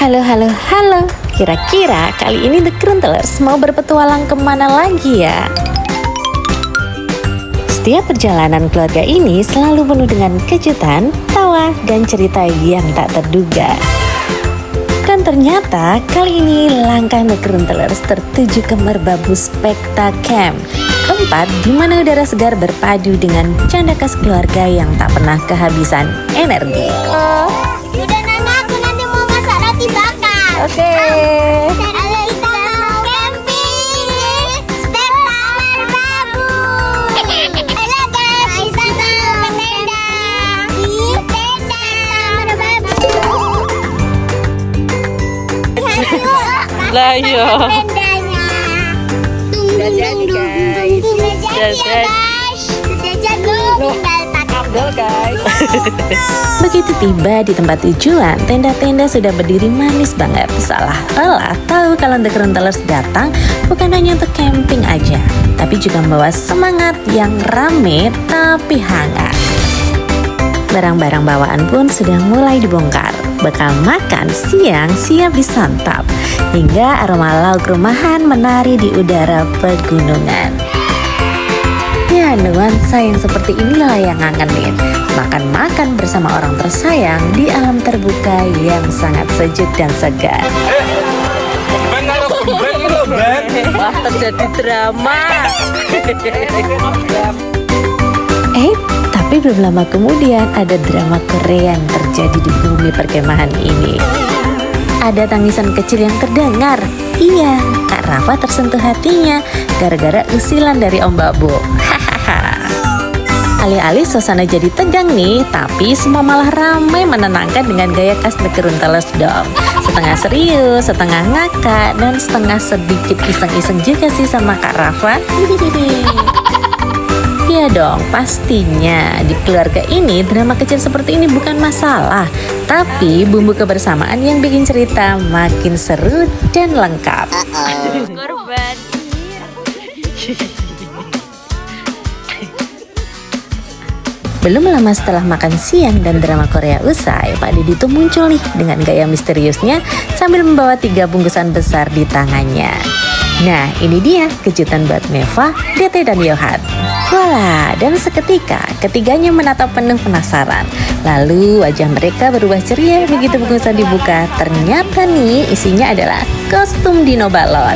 Halo. Kira-kira kali ini The Kruntelers mau berpetualang kemana lagi ya? Setiap perjalanan keluarga ini selalu penuh dengan kejutan, tawa, dan cerita yang tak terduga. Dan ternyata kali ini langkah The Kruntelers tertuju ke Merbabu Spekta Camp, tempat di mana udara segar berpadu dengan canda khas keluarga yang tak pernah kehabisan energi. Udah Nana, aku nanti mau masak roti bakar. Oke. Halo, kita mau camping Spekta Merbabu. Halo guys, kita mau tenda di Spekta Merbabu. Lah iya. Tendanya. Udah jadi, guys. Sudah jadi ya Sudah guys. Sudah jadi, tinggal pakai. Guys. Begitu tiba di tempat tujuan, tenda-tenda sudah berdiri manis banget. Salah tahu kalau The Kruntelers datang bukan hanya untuk camping aja, tapi juga membawa semangat yang rame tapi hangat. Barang-barang bawaan pun sudah mulai dibongkar. Bekal makan siang siap disantap, hingga aroma lauk rumahan menari di udara pegunungan. Ya, nuansa yang seperti inilah yang ngangenin. Makan-makan bersama orang tersayang di alam terbuka yang sangat sejuk dan segar. Wah, terjadi drama. Tapi belum lama kemudian ada drama Korea yang terjadi di bumi perkemahan ini. Ada tangisan kecil yang terdengar. Iya, Kak Rafa tersentuh hatinya gara-gara usilan dari Om Babu. Alih-alih suasana jadi tegang nih, tapi semua malah ramai menenangkan dengan gaya khas The Kruntelers dong. Setengah serius, setengah ngakak, dan setengah sedikit iseng-iseng juga sih sama Kak Rafa. Ya dong, pastinya di keluarga ini drama kecil seperti ini bukan masalah, tapi bumbu kebersamaan yang bikin cerita makin seru dan lengkap. Korban. Belum lama setelah makan siang dan drama Korea usai, Pak Didi tuh muncul nih dengan gaya misteriusnya sambil membawa 3 bungkusan besar di tangannya. Nah, ini dia kejutan buat Neva, Dete, dan Yohan. Wala, dan seketika ketiganya menatap penuh penasaran. Lalu wajah mereka berubah ceria begitu bungkusan dibuka. Ternyata nih isinya adalah kostum dino balon.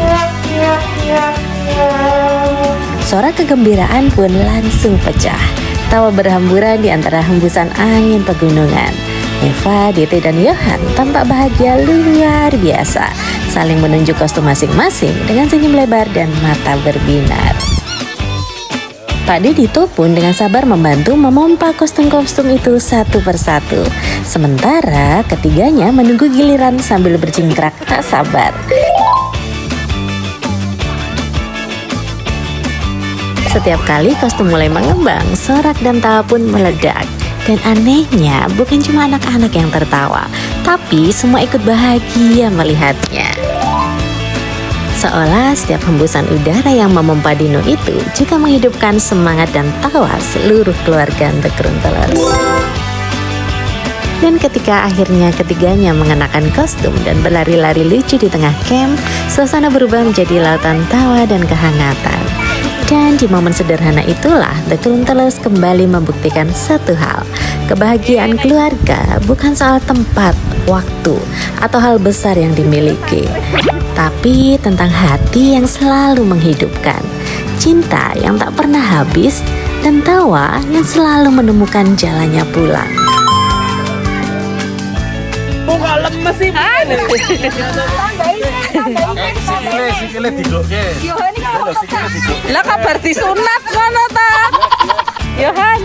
Suara kegembiraan pun langsung pecah. Tawa berhamburan di antara hembusan angin pegunungan. Eva, Dete, dan Yohan tampak bahagia luar biasa, saling menunjuk kostum masing-masing dengan senyum lebar dan mata berbinar. Pak Didito pun dengan sabar membantu memompa kostum-kostum itu satu persatu. Sementara ketiganya menunggu giliran sambil bercingkrak tak sabar. Setiap kali kostum mulai mengembang, sorak dan tawa pun meledak. Dan anehnya, bukan cuma anak-anak yang tertawa, tapi semua ikut bahagia melihatnya. Seolah setiap hembusan udara yang memompa dino itu juga menghidupkan semangat dan tawa seluruh keluarga The Kruntelers. Dan ketika akhirnya ketiganya mengenakan kostum dan berlari-lari lucu di tengah camp, suasana berubah menjadi lautan tawa dan kehangatan. Dan di momen sederhana itulah The Kruntelers kembali membuktikan satu hal. Kebahagiaan keluarga bukan soal tempat, waktu, atau hal besar yang dimiliki, tapi tentang hati yang selalu menghidupkan, cinta yang tak pernah habis, dan tawa yang selalu menemukan jalannya pulang. Kok lemes sih? Sikile digoke. Lah kabar disunat ngono ta? Yohan.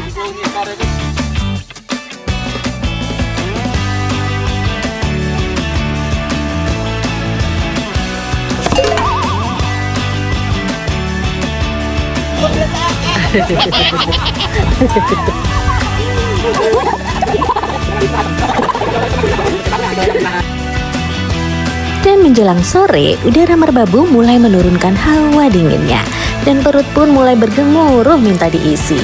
Dan menjelang sore, udara Merbabu mulai menurunkan hawa dinginnya. dan perut pun mulai bergemuruh minta diisi.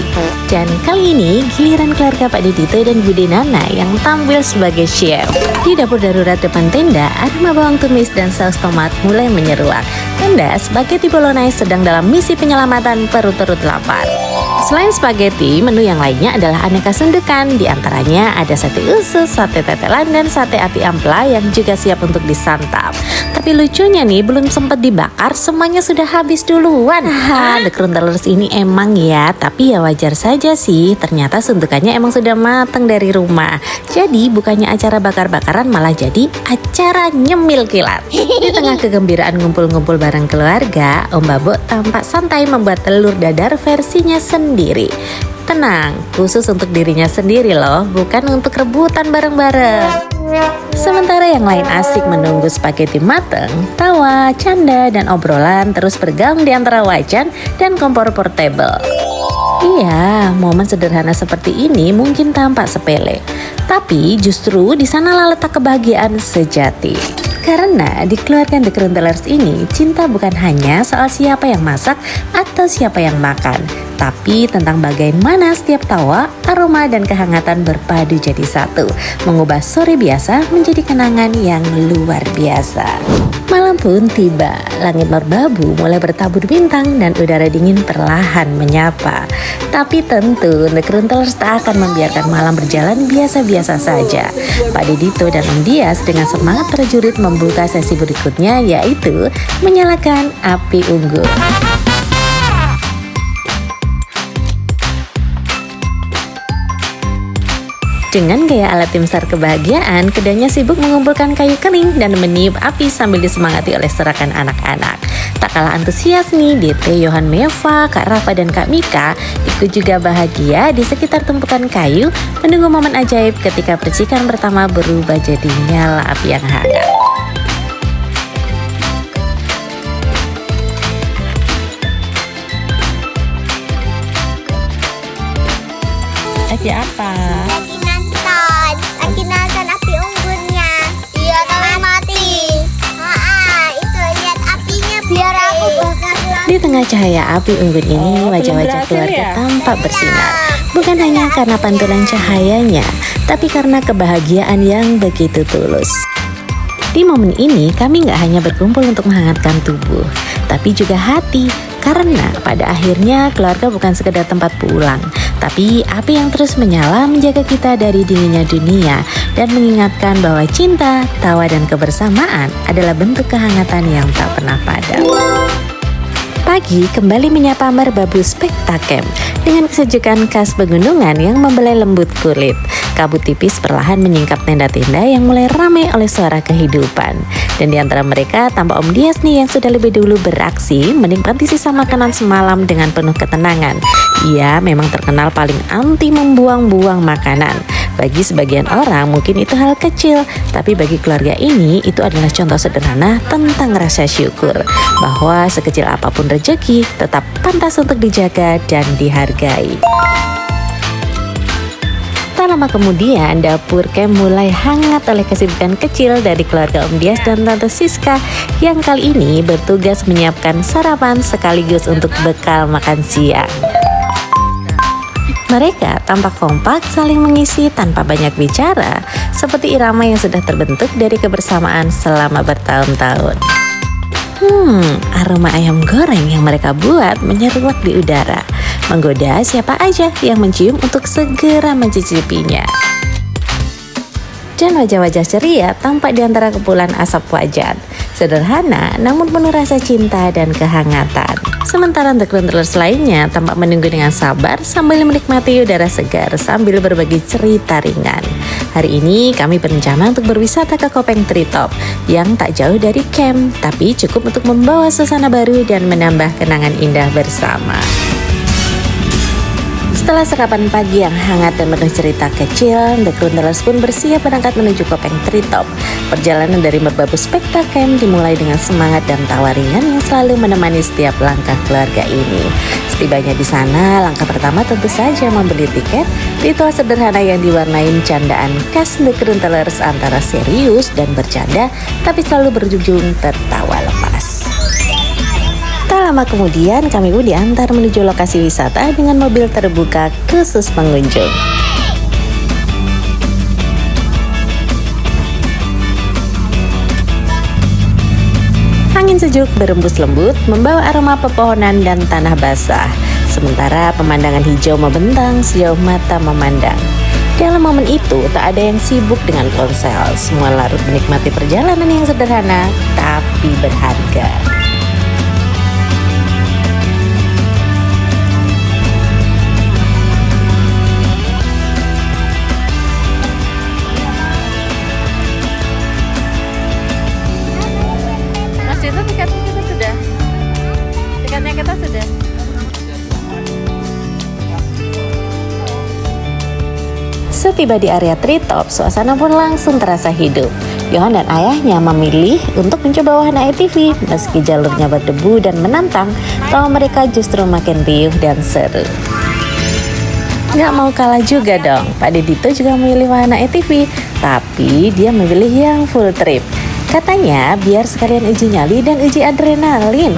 Dan kali ini giliran keluarga Pak Didito dan Bude Nana yang tampil sebagai chef. Di dapur darurat depan tenda, aroma bawang tumis dan saus tomat mulai menyeruak. Tenda spaghetti bolognese sedang dalam misi penyelamatan perut-perut lapar. Selain spaghetti, menu yang lainnya adalah aneka sundukan. Di antaranya ada sate usus, sate tetelan, dan sate ati ampla yang juga siap untuk disantap. Tapi lucunya nih, belum sempat dibakar, semuanya sudah habis duluan. The Kruntelers ini emang ya, tapi ya wajar saja sih. Ternyata sundukannya emang sudah matang dari rumah. Jadi bukannya acara bakar-bakaran, malah jadi acara nyemil kilat. Di tengah kegembiraan ngumpul-ngumpul bareng keluarga, Om Babo tampak santai membuat telur dadar versinya sendiri. Tenang, khusus untuk dirinya sendiri loh, bukan untuk rebutan bareng-bareng. Sementara yang lain asik menunggu spaghetti mateng, tawa, canda, dan obrolan terus bergaung di antara wajan dan kompor portable. Iya, momen sederhana seperti ini mungkin tampak sepele, tapi justru di sanalah letak kebahagiaan sejati. Karena di keluarga The Kruntelers ini, cinta bukan hanya soal siapa yang masak atau siapa yang makan, tapi tentang bagaimana setiap tawa, aroma, dan kehangatan berpadu jadi satu, mengubah sore biasa menjadi kenangan yang luar biasa. Malam pun tiba, langit merbabu mulai bertabur bintang dan udara dingin perlahan menyapa. Tapi tentu The Kruntelers tak akan membiarkan malam berjalan biasa-biasa saja. Pak Didito dan Om Dias dengan semangat prajurit membuka sesi berikutnya, yaitu menyalakan api unggun. Dengan gaya alat tim SAR kebahagiaan, keduanya sibuk mengumpulkan kayu kering dan meniup api sambil disemangati oleh serakan anak-anak. Tak kalah antusias nih, Dete, Yohan, Meva, Kak Rafa, dan Kak Mika ikut juga bahagia di sekitar tumpukan kayu menunggu momen ajaib ketika percikan pertama berubah jadi nyala api yang hangat. Lagi apa? Lagi nonton api unggunnya. Iya, tapi mati. Itu lihat apinya biar aku bakar lagi. Di tengah cahaya api unggun ini, wajah-wajah keluarga tampak bersinar. Bukan hanya karena pantulan cahayanya, tapi karena kebahagiaan yang begitu tulus. Di momen ini, kami nggak hanya berkumpul untuk menghangatkan tubuh, tapi juga hati. Karena pada akhirnya keluarga bukan sekedar tempat pulang, tapi api yang terus menyala menjaga kita dari dinginnya dunia dan mengingatkan bahwa cinta, tawa, dan kebersamaan adalah bentuk kehangatan yang tak pernah padam. Pagi kembali menyapa merbabu spektakem dengan kesejukan khas pegunungan yang membelai lembut kulit. Kabut tipis perlahan menyingkap tenda-tenda yang mulai ramai oleh suara kehidupan. Dan di antara mereka tampak Om Dias nih yang sudah lebih dulu beraksi menikmati sisa makanan semalam dengan penuh ketenangan. Ia memang terkenal paling anti membuang-buang makanan. Bagi sebagian orang mungkin itu hal kecil, tapi bagi keluarga ini itu adalah contoh sederhana tentang rasa syukur bahwa sekecil apapun rezeki tetap pantas untuk dijaga dan dihargai. Tak lama kemudian, dapur camp mulai hangat oleh kesibukan kecil dari keluarga Om Dias dan Tante Siska yang kali ini bertugas menyiapkan sarapan sekaligus untuk bekal makan siang. Mereka tampak kompak saling mengisi tanpa banyak bicara, seperti irama yang sudah terbentuk dari kebersamaan selama bertahun-tahun. Aroma ayam goreng yang mereka buat menyeruak di udara, menggoda siapa aja yang mencium untuk segera mencicipinya. Dan wajah-wajah ceria tampak di antara kepulan asap wajan. Sederhana namun penuh rasa cinta dan kehangatan. Sementara The Kruntelers lainnya tampak menunggu dengan sabar sambil menikmati udara segar sambil berbagi cerita ringan. Hari ini kami berencana untuk berwisata ke Kopeng Treetop yang tak jauh dari camp, tapi cukup untuk membawa suasana baru dan menambah kenangan indah bersama. Setelah sarapan pagi yang hangat dan penuh cerita kecil, The Kruntelers pun bersiap berangkat menuju Kopeng Treetop. Perjalanan dari merbabu spektakem dimulai dengan semangat dan tawa ringan yang selalu menemani setiap langkah keluarga ini. Setibanya di sana, langkah pertama tentu saja membeli tiket. Ritual sederhana yang diwarnai candaan khas The Kruntelers antara serius dan bercanda, tapi selalu berujung tertawa lepas. Tak lama kemudian kami pun diantar menuju lokasi wisata dengan mobil terbuka khusus pengunjung. Angin sejuk berembus lembut membawa aroma pepohonan dan tanah basah. Sementara pemandangan hijau membentang sejauh mata memandang. Dalam momen itu tak ada yang sibuk dengan ponsel. Semua larut menikmati perjalanan yang sederhana tapi berharga. Setiba di area treetop, suasana pun langsung terasa hidup. Johan dan ayahnya memilih untuk mencoba wahana ATV. Meski jalurnya berdebu dan menantang, tawa mereka justru makin riuh dan seru. Nggak mau kalah juga dong, Pak Dedito juga memilih wahana ATV, tapi dia memilih yang full trip. Katanya biar sekalian uji nyali dan uji adrenalin.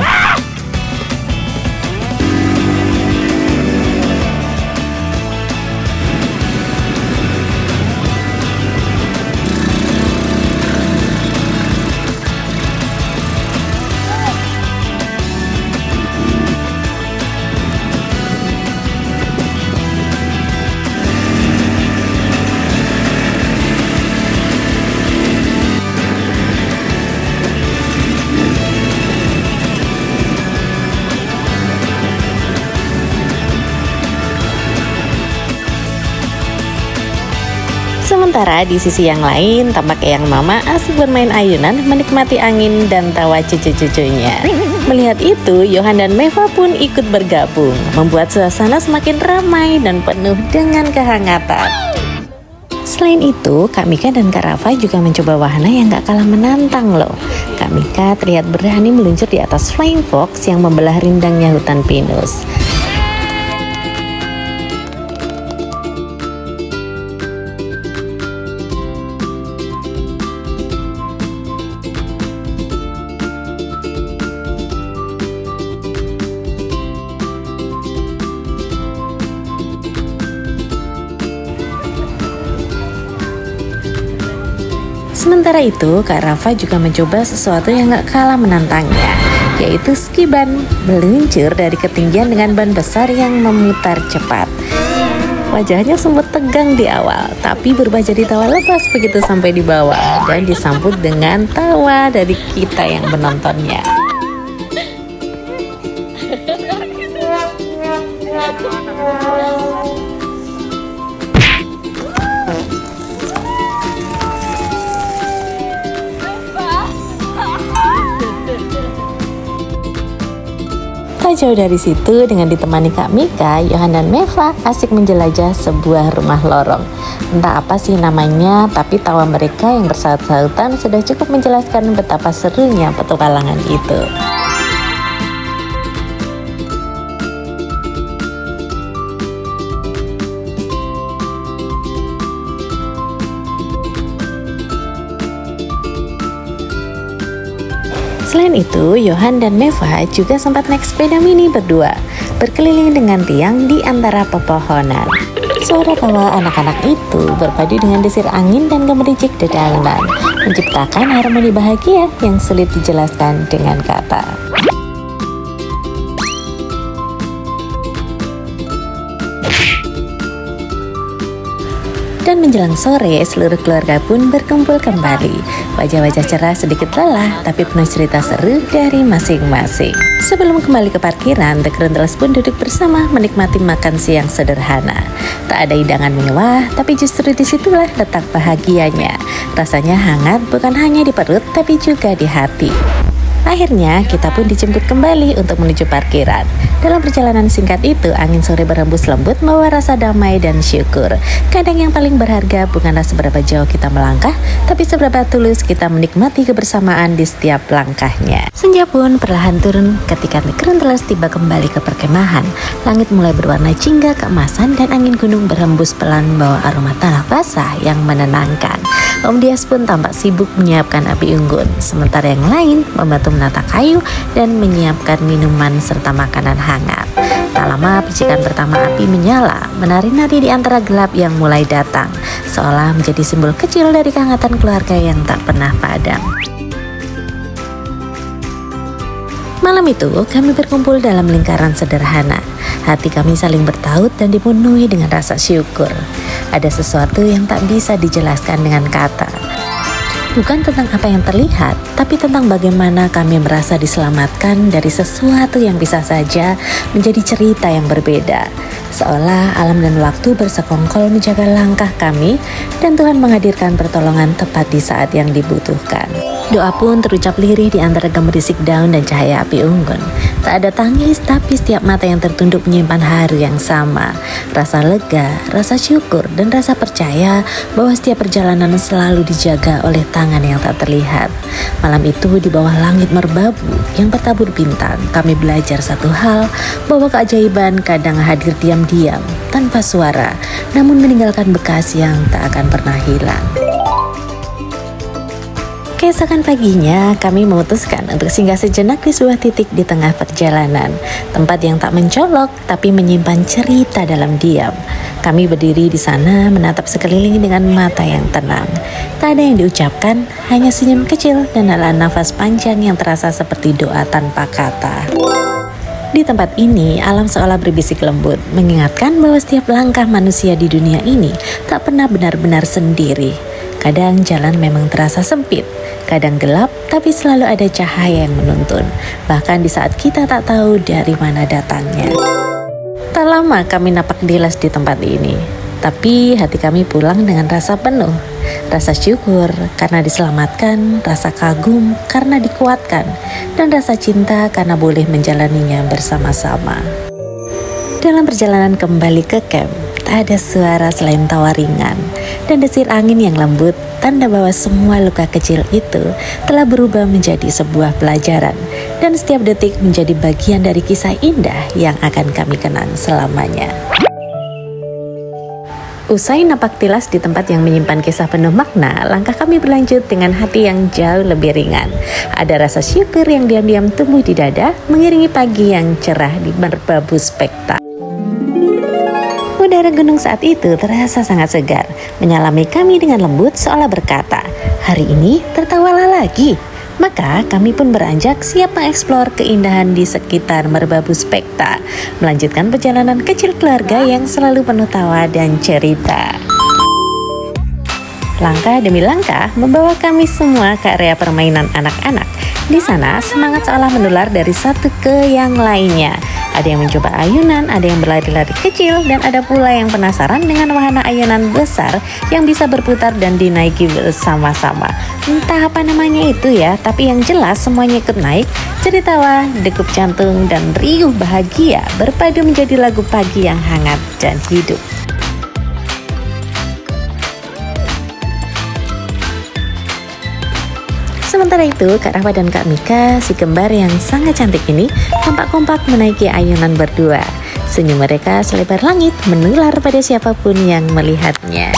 Sementara di sisi yang lain, tampak Eyang Mama asik bermain ayunan, menikmati angin dan tawa cucu-cucunya. Melihat itu, Johan dan Meva pun ikut bergabung, membuat suasana semakin ramai dan penuh dengan kehangatan. Selain itu, Kak Mika dan Kak Rafa juga mencoba wahana yang gak kalah menantang loh. Kak Mika terlihat berani meluncur di atas Flying Fox yang membelah rindangnya hutan pinus. Sementara itu, Kak Rafa juga mencoba sesuatu yang gak kalah menantangnya, yaitu skiban, meluncur dari ketinggian dengan ban besar yang memutar cepat. Wajahnya sempat tegang di awal, tapi berubah jadi tawa lepas begitu sampai di bawah, dan disambut dengan tawa dari kita yang menontonnya. Tak jauh dari situ, dengan ditemani Kak Mika, Johan dan Meva asik menjelajah sebuah rumah lorong. Entah apa sih namanya, tapi tawa mereka yang bersaut-sautan sudah cukup menjelaskan betapa serunya petualangan itu. Selain itu, Johan dan Meva juga sempat naik sepeda mini berdua, berkeliling dengan tiang di antara pepohonan. Suara tawa anak-anak itu berpadu dengan desir angin dan gemericik dedaunan, menciptakan harmoni bahagia yang sulit dijelaskan dengan kata. Dan menjelang sore, seluruh keluarga pun berkumpul kembali. Wajah-wajah cerah sedikit lelah, tapi penuh cerita seru dari masing-masing. Sebelum kembali ke parkiran, The Grundrels pun duduk bersama menikmati makan siang sederhana. Tak ada hidangan mewah, tapi justru disitulah letak bahagianya. Rasanya hangat bukan hanya di perut, tapi juga di hati. Akhirnya kita pun dijemput kembali untuk menuju parkiran. Dalam perjalanan singkat itu, angin sore berhembus lembut membawa rasa damai dan syukur. Kadang yang paling berharga bukanlah seberapa jauh kita melangkah, tapi seberapa tulus kita menikmati kebersamaan di setiap langkahnya. Senja pun perlahan turun ketika The Grundrels tiba kembali ke perkemahan. Langit mulai berwarna jingga keemasan dan angin gunung berhembus pelan membawa aroma tanah basah yang menenangkan. Om Dias pun tampak sibuk menyiapkan api unggun, sementara yang lain membantu menata kayu dan menyiapkan minuman serta makanan hangat. Tak lama percikan pertama api menyala, menari-nari di antara gelap yang mulai datang, seolah menjadi simbol kecil dari kehangatan keluarga yang tak pernah padam. Malam itu kami berkumpul dalam lingkaran sederhana. Hati kami saling bertaut dan dipenuhi dengan rasa syukur. Ada sesuatu yang tak bisa dijelaskan dengan kata. Bukan tentang apa yang terlihat, tapi tentang bagaimana kami merasa diselamatkan dari sesuatu yang bisa saja menjadi cerita yang berbeda. Seolah alam dan waktu bersekongkol menjaga langkah kami dan Tuhan menghadirkan pertolongan tepat di saat yang dibutuhkan. Doa pun terucap lirih di antara gemerisik daun dan cahaya api unggun. Tak ada tangis, tapi setiap mata yang tertunduk menyimpan haru yang sama. Rasa lega, rasa syukur, dan rasa percaya bahwa setiap perjalanan selalu dijaga oleh tangan yang tak terlihat. Malam itu di bawah langit merbabu yang bertabur bintang, kami belajar satu hal, bahwa keajaiban kadang hadir diam-diam, tanpa suara, namun meninggalkan bekas yang tak akan pernah hilang. Keesokan paginya, kami memutuskan untuk singgah sejenak di sebuah titik di tengah perjalanan. Tempat yang tak mencolok, tapi menyimpan cerita dalam diam. Kami berdiri di sana menatap sekeliling dengan mata yang tenang. Tak ada yang diucapkan, hanya senyum kecil dan helaan nafas panjang yang terasa seperti doa tanpa kata. Di tempat ini, alam seolah berbisik lembut, mengingatkan bahwa setiap langkah manusia di dunia ini tak pernah benar-benar sendiri. Kadang jalan memang terasa sempit, kadang gelap, tapi selalu ada cahaya yang menuntun, bahkan di saat kita tak tahu dari mana datangnya. Tak lama kami napak dilas di tempat ini, tapi hati kami pulang dengan rasa penuh. Rasa syukur karena diselamatkan, rasa kagum karena dikuatkan, dan rasa cinta karena boleh menjalaninya bersama-sama. Dalam perjalanan kembali ke camp, tak ada suara selain tawa ringan dan desir angin yang lembut, tanda bahwa semua luka kecil itu telah berubah menjadi sebuah pelajaran dan setiap detik menjadi bagian dari kisah indah yang akan kami kenang selamanya. Usai napak tilas di tempat yang menyimpan kisah penuh makna, langkah kami berlanjut dengan hati yang jauh lebih ringan. Ada rasa syukur yang diam-diam tumbuh di dada, mengiringi pagi yang cerah di merbabu spektak. Udara gunung saat itu terasa sangat segar, menyalami kami dengan lembut seolah berkata, "Hari ini tertawalah lagi." Maka kami pun beranjak siap mengeksplor keindahan di sekitar merbabu spekta, melanjutkan perjalanan kecil keluarga yang selalu penuh tawa dan cerita. Langkah demi langkah membawa kami semua ke area permainan anak-anak. Di sana semangat seolah menular dari satu ke yang lainnya. Ada yang mencoba ayunan, ada yang berlari-lari kecil, dan ada pula yang penasaran dengan wahana ayunan besar yang bisa berputar dan dinaiki bersama-sama. Entah apa namanya itu ya, tapi yang jelas semuanya ikut naik. Ceritawa, degup jantung, dan riuh bahagia berpadu menjadi lagu pagi yang hangat dan hidup. Sementara itu, Kak Rahwa dan Kak Mika, si kembar yang sangat cantik ini, tampak kompak menaiki ayunan berdua. Senyum mereka selebar langit menular pada siapapun yang melihatnya.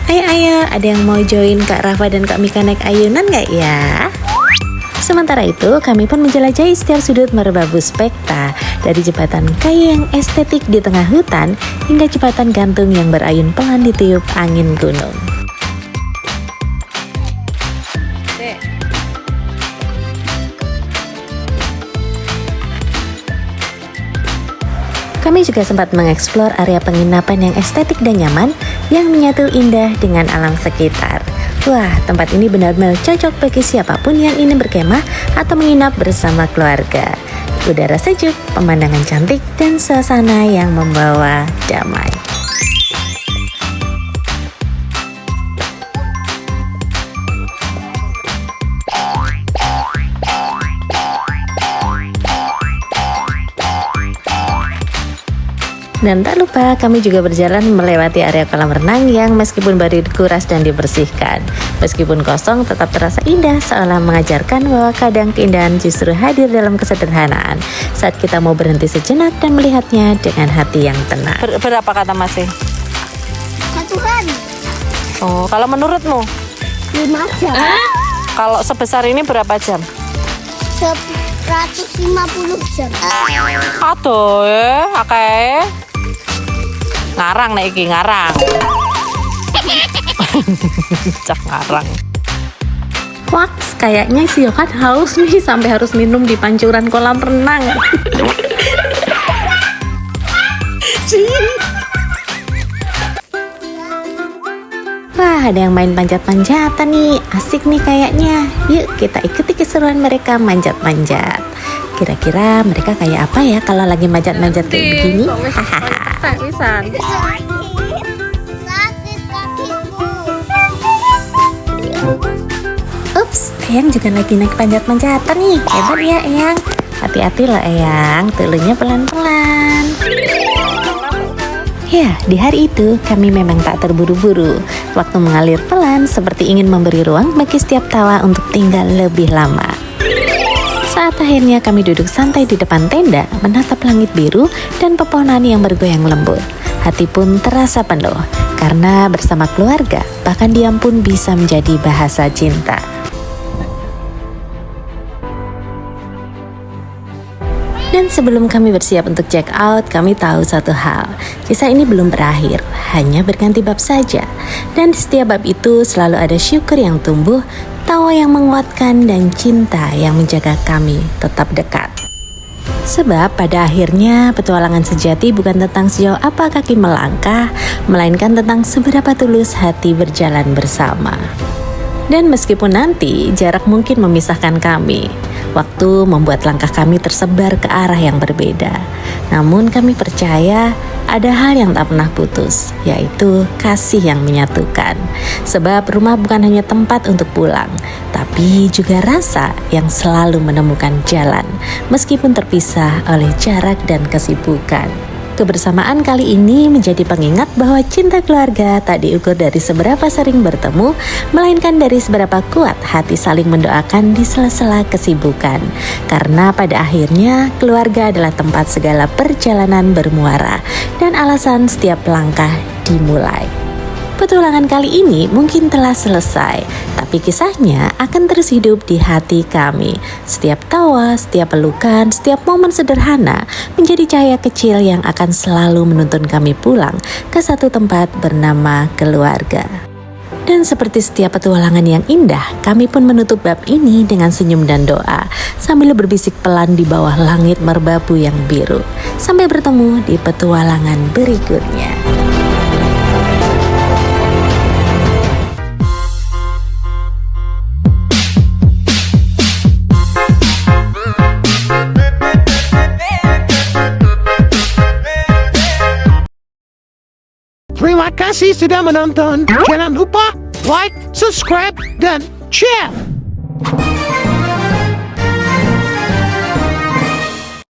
Ayo, ada yang mau join Kak Rahwa dan Kak Mika naik ayunan gak ya? Sementara itu, kami pun menjelajahi setiap sudut merbabu spekta, dari jembatan kayu yang estetik di tengah hutan, hingga jembatan gantung yang berayun pelan ditiup angin gunung. Kami juga sempat mengeksplor area penginapan yang estetik dan nyaman yang menyatu indah dengan alam sekitar. Wah, tempat ini benar-benar cocok bagi siapapun yang ingin berkemah atau menginap bersama keluarga. Udara sejuk, pemandangan cantik, dan suasana yang membawa damai. Dan tak lupa kami juga berjalan melewati area kolam renang yang meskipun baru dikuras dan dibersihkan, meskipun kosong tetap terasa indah, seolah mengajarkan bahwa kadang keindahan justru hadir dalam kesederhanaan saat kita mau berhenti sejenak dan melihatnya dengan hati yang tenang. Berapa kata masih? Satu hari. Oh, kalau menurutmu? 5 jam. Kalau sebesar ini berapa jam? 150 jam. Aduh, akeh. Ngarang nek iki ngarang. Cak ngarang. Waks, kayaknya si Yohan haus nih sampai harus minum di pancuran kolam renang. Wah, ada yang main panjat-panjatan nih. Asik nih kayaknya. Yuk kita ikuti keseruan mereka manjat-manjat. Kira-kira mereka kayak apa ya kalau lagi manjat-manjat kayak begini? Hahaha. Sakit kakiku. Ups, Eyang juga lagi naik panjat-panjatan nih. Hebat ya Eyang. Hati-hati loh Eyang, tulunya pelan-pelan. Ya, di hari itu kami memang tak terburu-buru. Waktu mengalir pelan seperti ingin memberi ruang bagi setiap tawa untuk tinggal lebih lama. Saat akhirnya kami duduk santai di depan tenda, menatap langit biru dan pepohonan yang bergoyang lembut. Hati pun terasa penuh, karena bersama keluarga, bahkan diam pun bisa menjadi bahasa cinta. Dan sebelum kami bersiap untuk check out, kami tahu satu hal. Kisah ini belum berakhir, hanya berganti bab saja. Dan di setiap bab itu selalu ada syukur yang tumbuh, tawa yang menguatkan, dan cinta yang menjaga kami tetap dekat. Sebab pada akhirnya petualangan sejati bukan tentang sejauh apa kaki melangkah, melainkan tentang seberapa tulus hati berjalan bersama. Dan meskipun nanti jarak mungkin memisahkan kami, waktu membuat langkah kami tersebar ke arah yang berbeda. Namun kami percaya ada hal yang tak pernah putus, yaitu kasih yang menyatukan. Sebab rumah bukan hanya tempat untuk pulang, tapi juga rasa yang selalu menemukan jalan, meskipun terpisah oleh jarak dan kesibukan. Kebersamaan kali ini menjadi pengingat bahwa cinta keluarga tak diukur dari seberapa sering bertemu, melainkan dari seberapa kuat hati saling mendoakan di sela-sela kesibukan. Karena pada akhirnya keluarga adalah tempat segala perjalanan bermuara dan alasan setiap langkah dimulai. Petualangan kali ini mungkin telah selesai, tapi kisahnya akan terus hidup di hati kami. Setiap tawa, setiap pelukan, setiap momen sederhana menjadi cahaya kecil yang akan selalu menuntun kami pulang ke satu tempat bernama keluarga. Dan seperti setiap petualangan yang indah, kami pun menutup bab ini dengan senyum dan doa, sambil berbisik pelan di bawah langit merbabu yang biru. Sampai bertemu di petualangan berikutnya. Terima kasih sudah menonton. Jangan lupa like, subscribe, dan share.